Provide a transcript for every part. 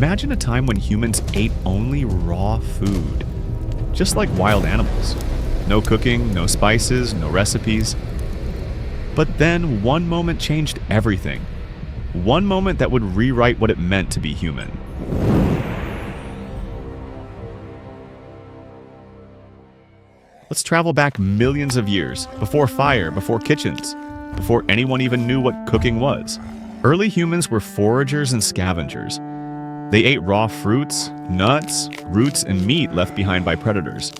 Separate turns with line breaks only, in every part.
Imagine a time when humans ate only raw food, just like wild animals. No cooking, no spices, no recipes. But then one moment changed everything. One moment that would rewrite what it meant to be human. Let's travel back millions of years, before fire, before kitchens, before anyone even knew what cooking was. Early humans were foragers and scavengers. They ate raw fruits, nuts, roots, and meat left behind by predators.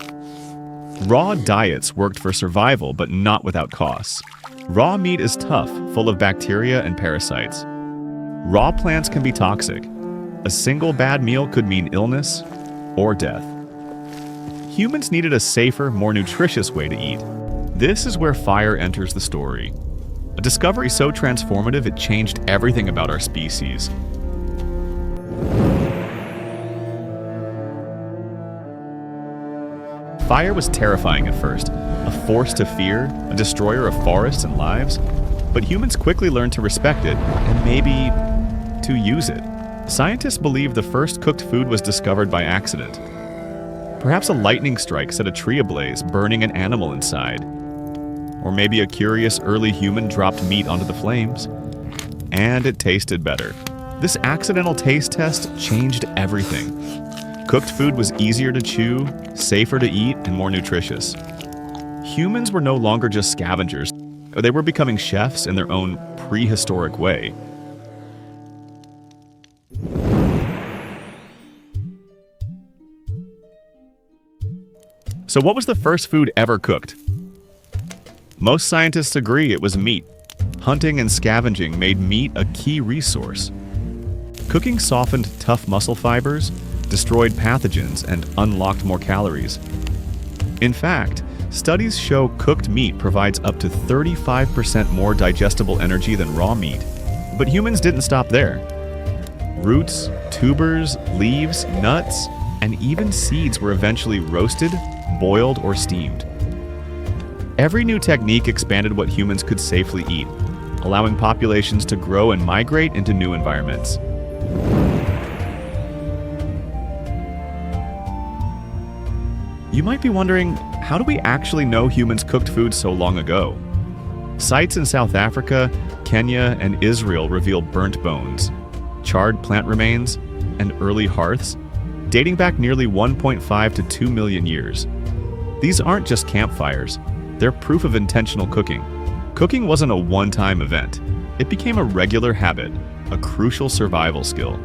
Raw diets worked for survival, but not without costs. Raw meat is tough, full of bacteria and parasites. Raw plants can be toxic. A single bad meal could mean illness or death. Humans needed a safer, more nutritious way to eat. This is where fire enters the story. A discovery so transformative it changed everything about our species. Fire was terrifying at first, a force to fear, a destroyer of forests and lives. But humans quickly learned to respect it, and maybe to use it. Scientists believe the first cooked food was discovered by accident. Perhaps a lightning strike set a tree ablaze, burning an animal inside. Or maybe a curious early human dropped meat onto the flames, and it tasted better. This accidental taste test changed everything. Cooked food was easier to chew, safer to eat, and more nutritious. Humans were no longer just scavengers. They were becoming chefs in their own prehistoric way. So what was the first food ever cooked? Most scientists agree it was meat. Hunting and scavenging made meat a key resource. Cooking softened tough muscle fibers, destroyed pathogens, and unlocked more calories. In fact, studies show cooked meat provides up to 35% more digestible energy than raw meat. But humans didn't stop there. Roots, tubers, leaves, nuts, and even seeds were eventually roasted, boiled, or steamed. Every new technique expanded what humans could safely eat, allowing populations to grow and migrate into new environments. You might be wondering, how do we actually know humans cooked food so long ago? Sites in South Africa, Kenya, and Israel reveal burnt bones, charred plant remains, and early hearths, dating back nearly 1.5 to 2 million years. These aren't just campfires, they're proof of intentional cooking. Cooking wasn't a one-time event. It became a regular habit, a crucial survival skill.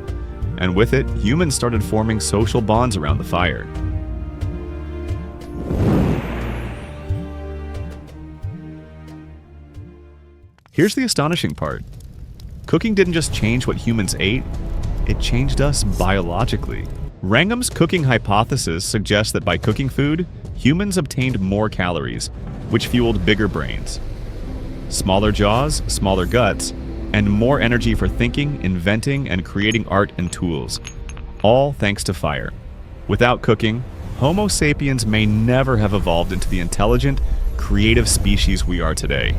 And with it, humans started forming social bonds around the fire. Here's the astonishing part. Cooking didn't just change what humans ate, it changed us biologically. Wrangham's cooking hypothesis suggests that by cooking food, humans obtained more calories, which fueled bigger brains, smaller jaws, smaller guts, and more energy for thinking, inventing, and creating art and tools, all thanks to fire. Without cooking, Homo sapiens may never have evolved into the intelligent, creative species we are today.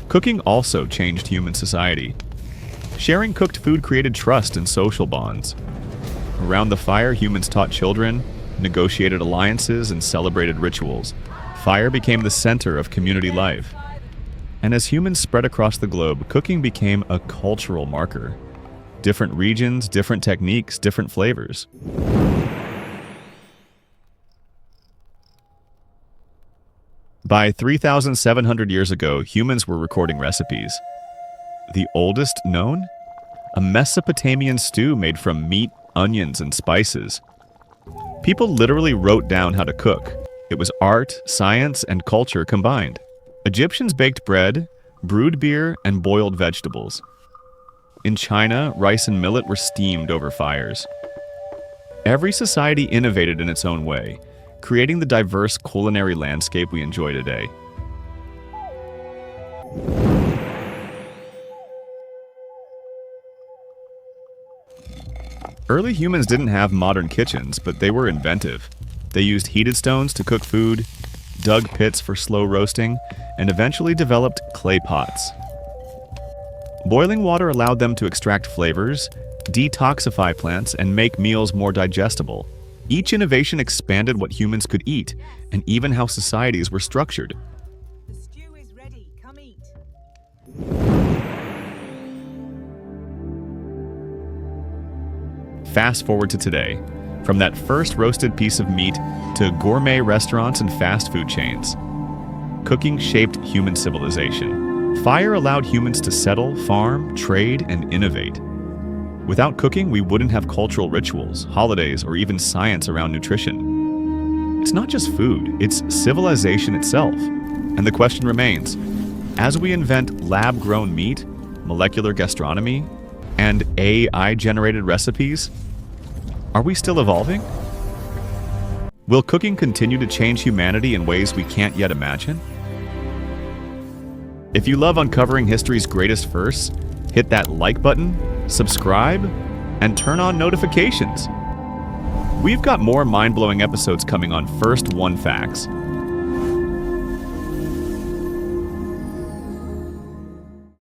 Cooking also changed human society. Sharing cooked food created trust and social bonds. Around the fire, humans taught children, negotiated alliances, and celebrated rituals. Fire became the center of community life. And as humans spread across the globe, cooking became a cultural marker. Different regions, different techniques, different flavors. By 3,700 years ago, humans were recording recipes. The oldest known? A Mesopotamian stew made from meat, onions, and spices. People literally wrote down how to cook. It was art, science, and culture combined. Egyptians baked bread, brewed beer, and boiled vegetables. In China, rice and millet were steamed over fires. Every society innovated in its own way, creating the diverse culinary landscape we enjoy today. Early humans didn't have modern kitchens, but they were inventive. They used heated stones to cook food, dug pits for slow roasting, and eventually developed clay pots. Boiling water allowed them to extract flavors, detoxify plants, and make meals more digestible. Each innovation expanded what humans could eat, and even how societies were structured.
The stew is ready. Come eat.
Fast forward to today, from that first roasted piece of meat to gourmet restaurants and fast food chains. Cooking shaped human civilization. Fire allowed humans to settle, farm, trade, and innovate. Without cooking, we wouldn't have cultural rituals, holidays, or even science around nutrition. It's not just food, it's civilization itself. And the question remains, as we invent lab-grown meat, molecular gastronomy, and AI-generated recipes, are we still evolving? Will cooking continue to change humanity in ways we can't yet imagine? If you love uncovering history's greatest firsts, hit that like button, subscribe, and turn on notifications. We've got more mind-blowing episodes coming on First One Facts.